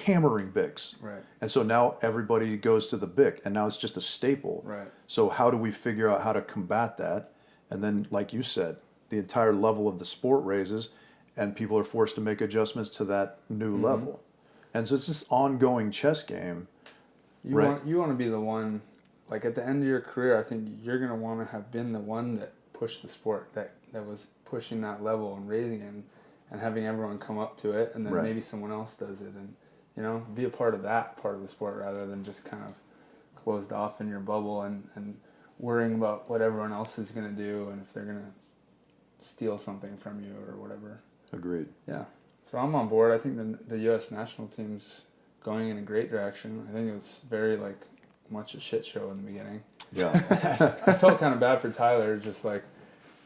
hammering Bics. Right. And so now everybody goes to the Bic, and now it's just a staple. Right. So how do we figure out how to combat that? And then, like you said, the entire level of the sport raises, and people are forced to make adjustments to that new level. And so it's this ongoing chess game. You Right. want to be the one, like at the end of your career, I think you're going to want to have been the one that pushed the sport, that was pushing that level and raising it and having everyone come up to it, and then Right. maybe someone else does it, and be a part of that part of the sport rather than just kind of closed off in your bubble and worrying about what everyone else is going to do and if they're going to steal something from you or whatever. Agreed. Yeah. So I'm on board. I think the U.S. national team's going in a great direction. I think it was very much a shit show in the beginning. Yeah. I felt kind of bad for Tyler, just like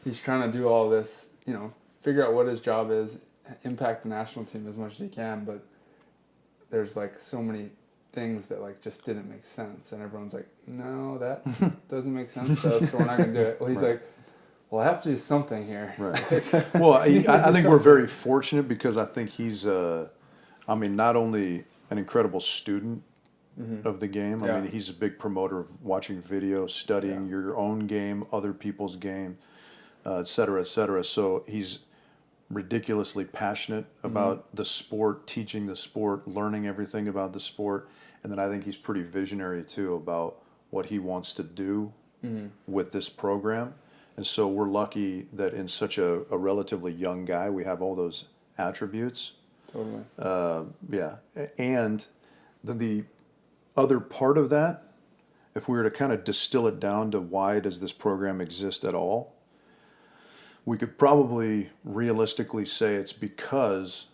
he's trying to do all this, figure out what his job is, impact the national team as much as he can, but there's so many things that just didn't make sense, and everyone's like, no, that doesn't make sense to us, so we're not going to do it. Well, he's Right. like, well, I have to do something here. Right. Well, I think we're very fortunate because I think he's, not only an incredible student of the game. Yeah. I mean, he's a big promoter of watching video, studying your own game, other people's game, et cetera, et cetera. So he's ridiculously passionate about the sport, teaching the sport, learning everything about the sport. And then I think he's pretty visionary too about what he wants to do with this program. And so we're lucky that in such a relatively young guy, we have all those attributes. Totally. Yeah. And then the other part of that, if we were to kind of distill it down to why does this program exist at all, we could probably realistically say it's because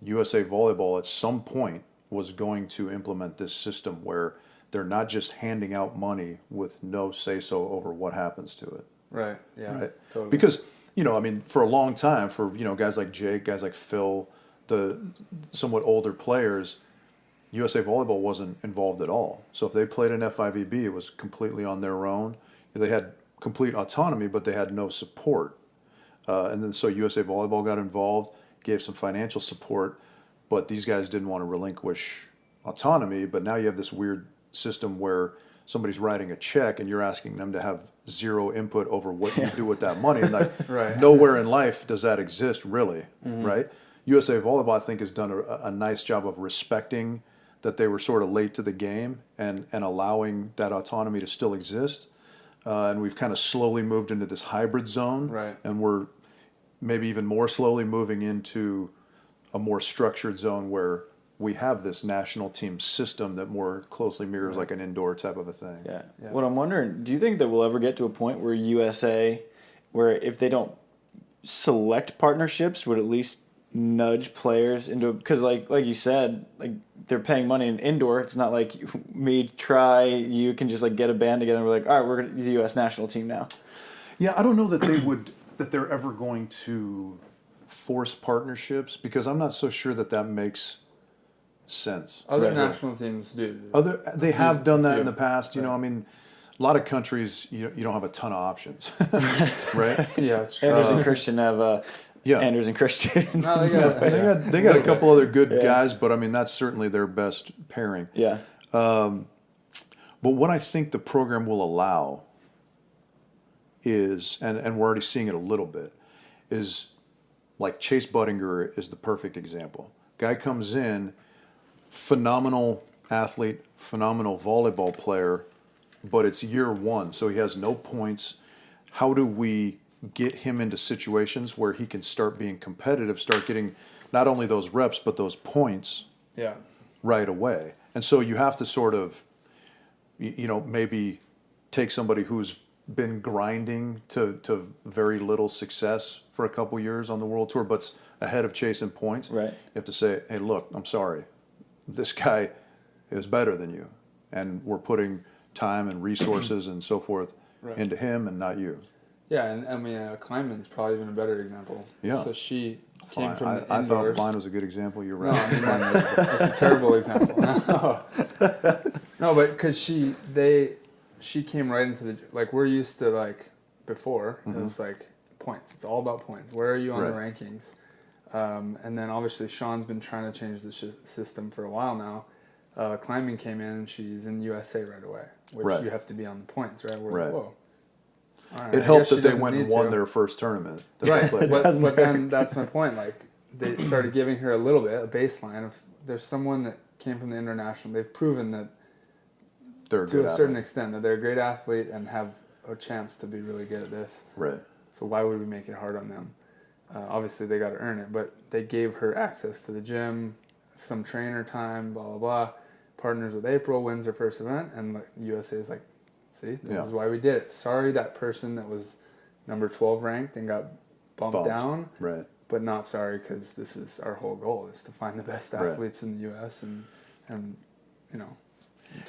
USA Volleyball at some point was going to implement this system where they're not just handing out money with no say-so over what happens to it. Right. Yeah. Right. Totally. Because, for a long time, for, guys like Jake, guys like Phil, the somewhat older players, USA Volleyball wasn't involved at all. So if they played in FIVB, it was completely on their own. They had complete autonomy, but they had no support. And then so USA Volleyball got involved, gave some financial support, but these guys didn't want to relinquish autonomy. But now you have this weird system where somebody's writing a check and you're asking them to have zero input over what you do with that money. And Right. nowhere in life does that exist, really, right? USA Volleyball, I think, has done a nice job of respecting that they were sort of late to the game and allowing that autonomy to still exist. And we've kind of slowly moved into this hybrid zone. Right. And we're maybe even more slowly moving into a more structured zone where we have this national team system that more closely mirrors like an indoor type of a thing. Yeah. Yeah. What I'm wondering, do you think that we'll ever get to a point where USA, where if they don't select partnerships, would at least nudge players into, because like you said, they're paying money in indoor. It's not like you can just get a band together and we're like, all right, we're going to the U.S. national team now. Yeah, I don't know that that they're ever going to force partnerships because I'm not so sure that makes sense. Other Right. national teams do. They have done that in few. the past. A lot of countries you don't have a ton of options, right? Yeah, it's true. Andrews and Christian have Yeah. Andrews and Christian. No, they got, yeah. They got a couple other good Yeah. guys, but that's certainly their best pairing. Yeah. But what I think the program will allow is, and we're already seeing it a little bit, is like Chase Budinger is the perfect example. Guy comes in, phenomenal athlete, phenomenal volleyball player, but it's year one, so he has no points. How do we get him into situations where he can start being competitive, start getting not only those reps, but those points Yeah. right away? And so you have to sort of, maybe take somebody who's been grinding to very little success for a couple years on the world tour, but's ahead of Chase in points. Right. You have to say, hey, look, I'm sorry. This guy is better than you. And we're putting time and resources and so forth Right. into him and not you. Yeah, and I mean, Kleinman's probably even a better example. Yeah. So she came Fine. from the I thought indoors. mine was a good example. You're No, right. I mean that's a terrible example. No, but because she came right into the, like, we're used to, like, before it was like points. It's all about points. Where are you on the Right. rankings? And then obviously Sean's been trying to change the system for a while now. Kleinman came in and she's in USA right away, which Right. you have to be on the points, right? We're Right. like, whoa. All right, It I helped guess she that they doesn't went and need won to. their first tournament. that they Right, played. but then that's my point. Like, they started giving her a little bit, a baseline of, there's someone that came from the international. They've proven that They're to a good certain athlete. extent that they're a great athlete and have a chance to be really good at this. Right. So why would we make it hard on them? Obviously, they got to earn it, but they gave her access to the gym, some trainer time, blah, blah, blah. Partners with April, wins her first event, and like, USA is like, see, this Yeah. is why we did it. Sorry, that person that was number 12 ranked and got bumped down, Right. but not sorry because this is our whole goal is to find the best Right. athletes in the U.S. and you know.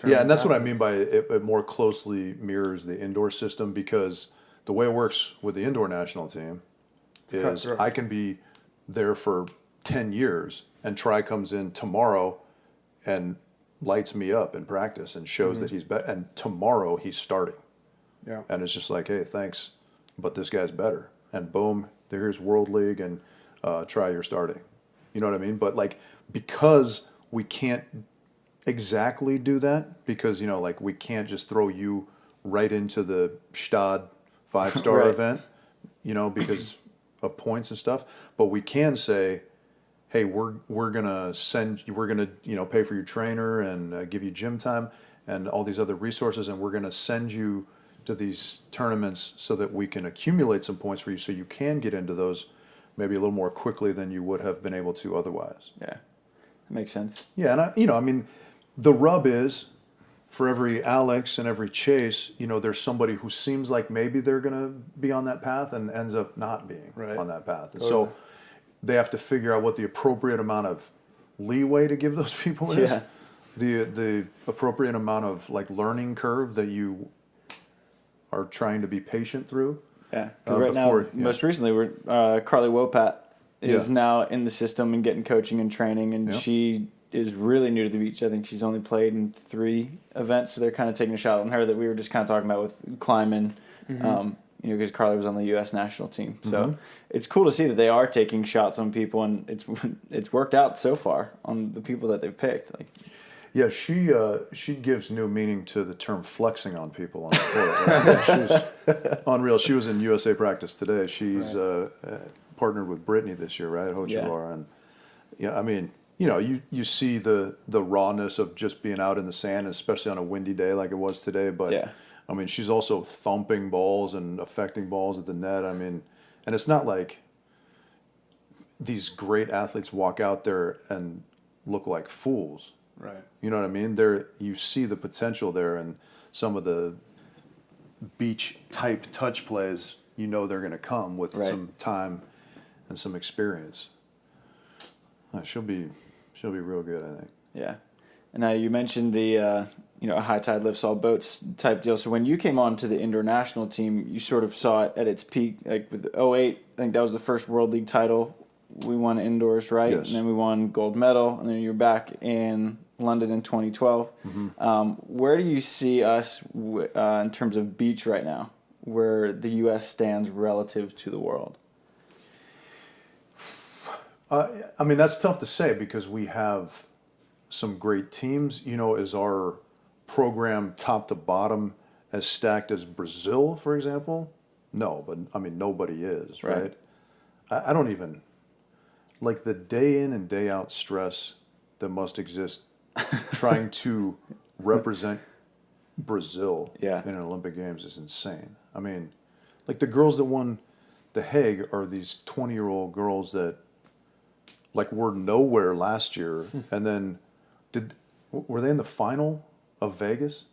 Yeah, and that's what I athletes. mean by it more closely mirrors the indoor system, because the way it works with the indoor national team is cutthroat. I can be there for 10 years and Tri comes in tomorrow and lights me up in practice and shows that he's better, and tomorrow he's starting. Yeah. And it's just like, hey, thanks, but this guy's better. And boom, there's World League and Tri, you're starting. You know what I mean? But like, because we can't exactly do that, because, like, we can't just throw you right into the Stad 5-star Right. event, because of points and stuff. But we can say, hey, we're gonna send you, we're gonna pay for your trainer and give you gym time and all these other resources, and we're gonna send you to these tournaments so that we can accumulate some points for you, so you can get into those maybe a little more quickly than you would have been able to otherwise. Yeah, that makes sense. Yeah, and I mean, the rub is, for every Alex and every Chase, there's somebody who seems like maybe they're gonna be on that path and ends up not being Right. on that path, and Totally. so they have to figure out what the appropriate amount of leeway to give those people is, Yeah. the appropriate amount of like learning curve that you are trying to be patient through. Yeah, 'cause right now, most recently, we're Carly Wopat is Yeah. now in the system and getting coaching and training, and Yeah. she is really new to the beach. I think she's only played in 3 events, so they're kind of taking a shot on her that we were just kind of talking about with Kleiman, because Carly was on the U.S. national team. So it's cool to see that they are taking shots on people, and it's worked out so far on the people that they've picked. Like, Yeah, she gives new meaning to the term flexing on people on the court. Right? She's unreal. She was in USA practice today. She's partnered with Brittany this year, right? Hochevar. And yeah, I mean, you see the rawness of just being out in the sand, especially on a windy day like it was today. But Yeah. I mean, she's also thumping balls and affecting balls at the net. I mean, and it's not like these great athletes walk out there and look like fools. Right. You know what I mean? You see the potential there, and some of the beach type touch plays, they're going to come with Right. some time and some experience. She'll be real good, I think. yeah. And now you mentioned the a high tide lifts all boats type deal. So when you came on to the indoor national team, you sort of saw it at its peak, like with 2008. I think that was the first World League title we won indoors, right? Yes. And then we won gold medal, and then you're back in London in 2012. Where do you see us in terms of beach right now, where the U.S. stands relative to the world? I mean, that's tough to say because we have some great teams. Is our program top to bottom as stacked as Brazil, for example? No, but I mean, nobody is, right? Right. I don't even, like the day in and day out stress that must exist trying to represent Brazil Yeah. in an Olympic Games is insane. I mean, like the girls that won the Hague are these 20-year-old girls that like were nowhere last year, and then were they in the final of Vegas?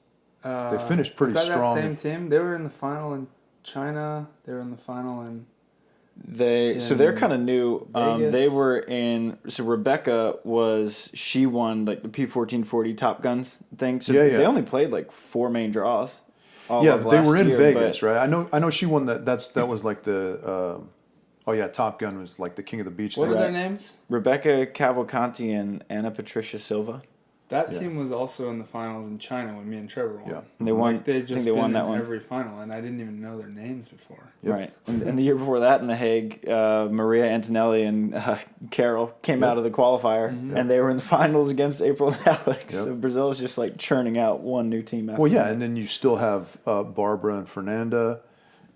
They finished pretty was that strong. That same team? They were in the final in China. They were in the final in. So they're in kind of new. Vegas. They were in. So Rebecca she won like the P1440 Top Guns thing. So Yeah, yeah. they only played like 4 main draws. all Yeah, of they were last in year, Vegas, but- right? I know she won that. That was like the. Oh yeah, Top Gun was like the King of the Beach What thing. are their Right. names? Rebecca Cavalcanti and Anna Patricia Silva. That Yeah. team was also in the finals in China when me and Trevor won. Yeah. And they won. Like they I just think they been won that in one. every final, and I didn't even know their names before. Yep. Right. And the year before that in The Hague, Maria Antonelli and Carol came Yep. out of the qualifier, and they were in the finals against April and Alex. Yep. So Brazil is just like churning out one new team after Well, yeah, another. and then you still have Barbara and Fernanda.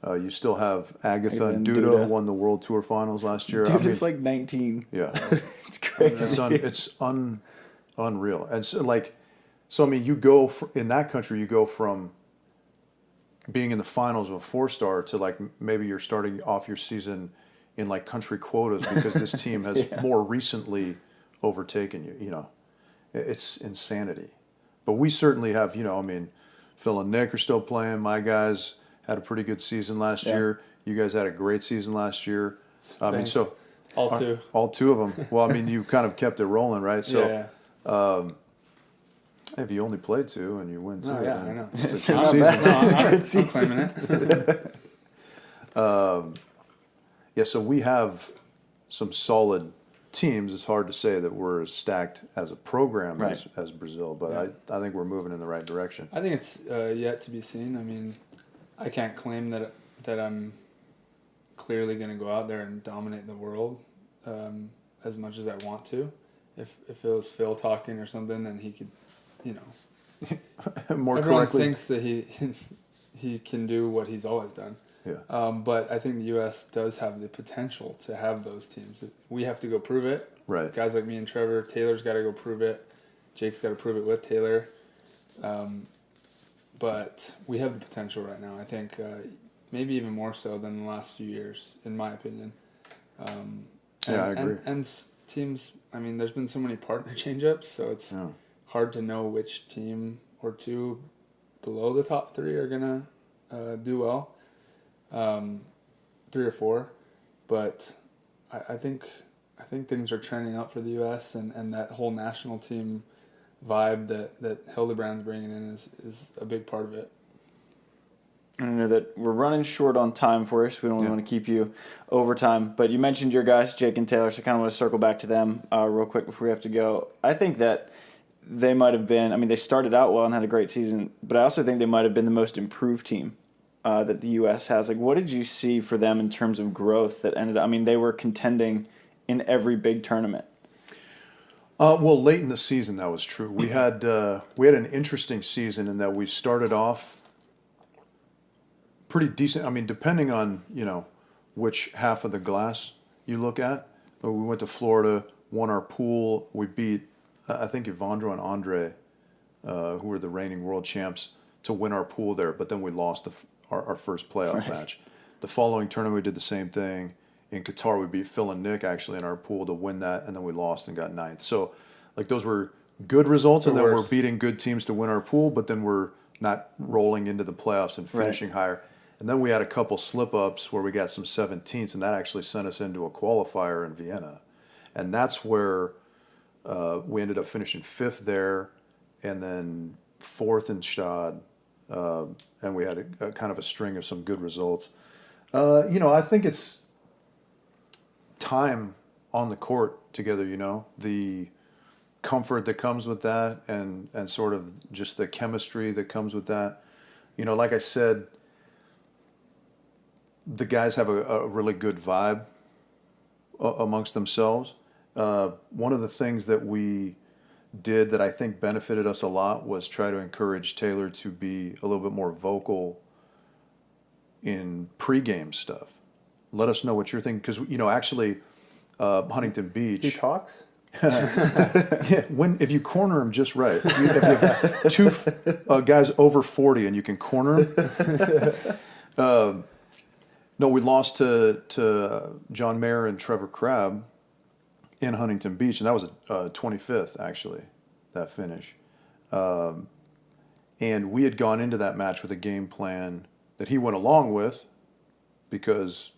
You still have Agatha and and Duda, Duda. who won the World Tour Finals last year. Dude, I mean, it's like 19. yeah, It's crazy. it's unreal. And so I mean, in that country, you go from being in the finals of a 4-star to like maybe you're starting off your season in like country quotas because this team has more recently overtaken you. You know, it's insanity. But we certainly have. You know, I mean, Phil and Nick are still playing. My guys had a pretty good season last Yeah. year. You guys had a great season last year. I mean, Thanks. so All two. all 2 of them. Well, I mean, you kind of kept it rolling, right? So yeah. if you only played 2 and you win 2, No, yeah, then I know. it's a It's good not season. bad. No, I'm season. claiming it. Yeah, so we have some solid teams. It's hard to say that we're as stacked as a program Right. as Brazil, but Yeah. I think we're moving in the right direction. I think it's yet to be seen. I mean, I can't claim that I'm clearly going to go out there and dominate the world as much as I want to. If it was Phil talking or something, then he could, you know. More Everyone correctly, thinks that he can do what he's always done. yeah, But I think the U.S. does have the potential to have those teams. We have to go prove it. right. Guys like me and Trevor, Taylor's got to go prove it. Jake's got to prove it with Taylor. But we have the potential right now. I think maybe even more so than the last few years, in my opinion. Yeah, I agree. And teams, I mean, there's been so many partner change-ups, so it's Yeah. hard to know which team or two below the top 3 are going to do well. 3 or 4. But I think things are trending up for the U.S. and that whole national team vibe that Hildebrand's bringing in is a big part of it. I know that we're running short on time for us. We don't Yeah. want to keep you over time. But you mentioned your guys, Jake and Taylor, so I kind of want to circle back to them real quick before we have to go. I think that they might have been, I mean, they started out well and had a great season, but I also think they might have been the most improved team that the U.S. has. Like, what did you see for them in terms of growth that ended up, I mean, they were contending in every big tournament. Well, late in the season, that was true. We had an interesting season in that we started off pretty decent. I mean, depending on which half of the glass you look at. We went to Florida, won our pool. We beat I think Evandro and Andre, who were the reigning world champs, to win our pool there. But then we lost our first playoff match. The following tournament, we did the same thing. In Qatar, we beat Phil and Nick actually in our pool to win that, and then we lost and got 9th. So, like, those were good results, and then we're beating good teams to win our pool, but then we're not rolling into the playoffs and finishing higher. And then we had a couple slip-ups where we got some 17ths, and that actually sent us into a qualifier in Vienna. And that's where we ended up finishing 5th there, and then 4th in Stade, and we had a kind of a string of some good results. I think it's time on the court together, the comfort that comes with that and sort of just the chemistry that comes with that. Like I said, the guys have a really good vibe amongst themselves. One of the things that we did that I think benefited us a lot was try to encourage Taylor to be a little bit more vocal in pregame stuff. Let us know what you're thinking, because actually, Huntington Beach. He talks. Yeah, if you corner him just right, if you have two guys over 40 and you can corner them. No, we lost to John Mayer and Trevor Crabb in Huntington Beach, and that was 25th actually, that finish. And we had gone into that match with a game plan that he went along with, because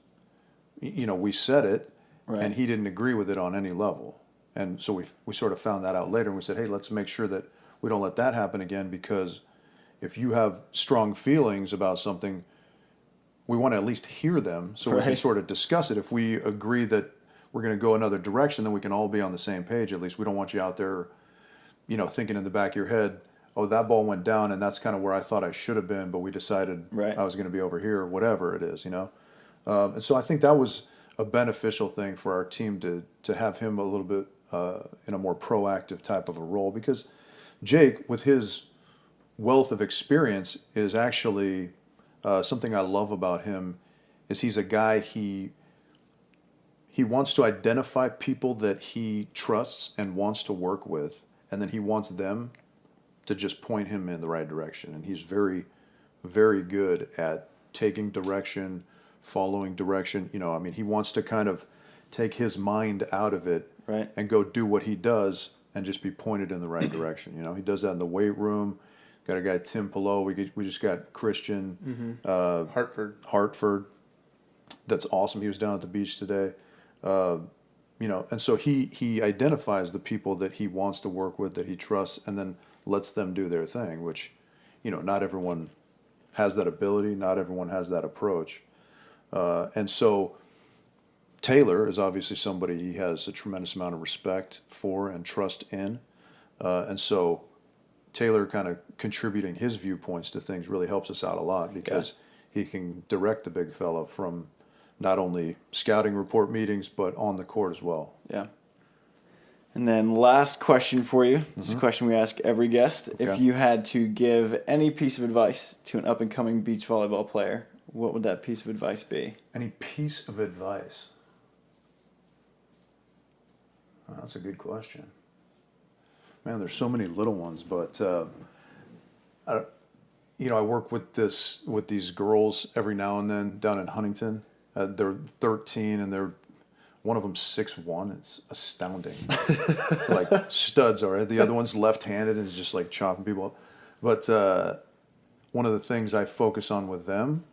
we said it, Right. and he didn't agree with it on any level. And so we sort of found that out later, and we said, hey, let's make sure that we don't let that happen again, because if you have strong feelings about something, we want to at least hear them so we can Right. sort of discuss it. If we agree that we're going to go another direction, then we can all be on the same page. At least we don't want you out there, thinking in the back of your head, oh, that ball went down, and that's kind of where I thought I should have been, but we decided Right. I was going to be over here, or whatever it is, And so I think that was a beneficial thing for our team to have him a little bit in a more proactive type of a role, because Jake, with his wealth of experience, is actually something I love about him. Is he's a guy, he wants to identify people that he trusts and wants to work with, and then he wants them to just point him in the right direction. And he's very, very good at taking direction, following direction. He wants to kind of take his mind out of it, Right. and go do what he does and just be pointed in the right direction. He does that in the weight room. Got a guy, Tim Pillow. We just got Christian Hartford. That's awesome. He was down at the beach today. And so he identifies the people that he wants to work with, that he trusts, and then lets them do their thing, which, not everyone has that ability. Not everyone has that approach. And so Taylor is obviously somebody he has a tremendous amount of respect for and trust in. And so Taylor kind of contributing his viewpoints to things really helps us out a lot, because he can direct the big fella from not only scouting report meetings, but on the court as well. Yeah. And then last question for you. This is a question we ask every guest. If Okay. you had to give any piece of advice to an up-and-coming beach volleyball player, what would that piece of advice be? Any piece of advice? Oh, that's a good question. Man, there's so many little ones, but I work with these girls every now and then down in Huntington. They're 13 and one of them's 6'1". It's astounding. They're like studs, all right. The other one's left-handed and is just like chopping people up. But one of the things I focus on with them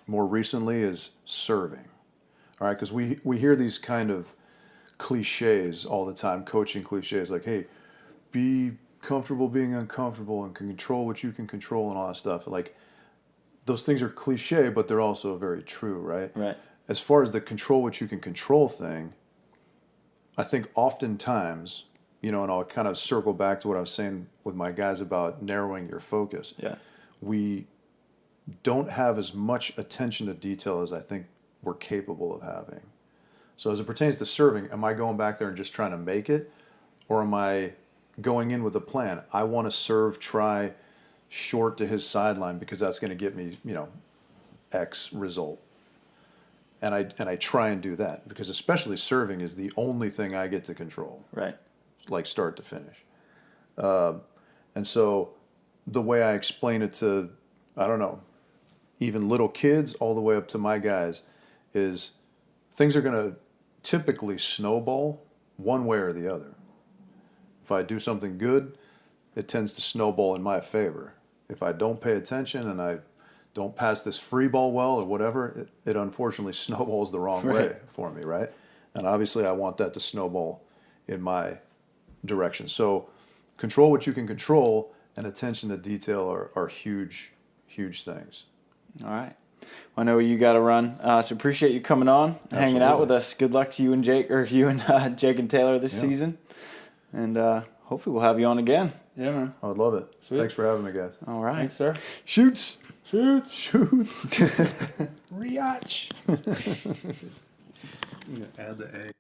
more recently is serving. All right, because we hear these kind of cliches all the time, coaching cliches like, hey, be comfortable being uncomfortable and can control what you can control and all that stuff. Like, those things are cliche, but they're also very true, right? Right. As far as the control what you can control thing, I think oftentimes, and I'll kind of circle back to what I was saying with my guys about narrowing your focus. Yeah. We don't have as much attention to detail as I think we're capable of having. So as it pertains to serving, am I going back there and just trying to make it? Or am I going in with a plan? I want to serve, try short to his sideline because that's going to get me, X result. And I try and do that, because especially serving is the only thing I get to control, Right. like start to finish. And so the way I explain it to, I don't know, even little kids all the way up to my guys, is things are going to typically snowball one way or the other. If I do something good, it tends to snowball in my favor. If I don't pay attention and I don't pass this free ball well or whatever, it unfortunately snowballs the wrong way Right. for me, right? And obviously I want that to snowball in my direction. So control what you can control, and attention to detail are huge, huge things. All right. Well, I know you got to run, so appreciate you coming on, hanging out with us. Good luck to you and Jake, Jake and Taylor this season, and hopefully we'll have you on again. Yeah, man. I would love it. Sweet. Thanks for having me, guys. All right. Thanks, sir. Shoots. Shoots. Shoots. Riach. I'm gonna add the A.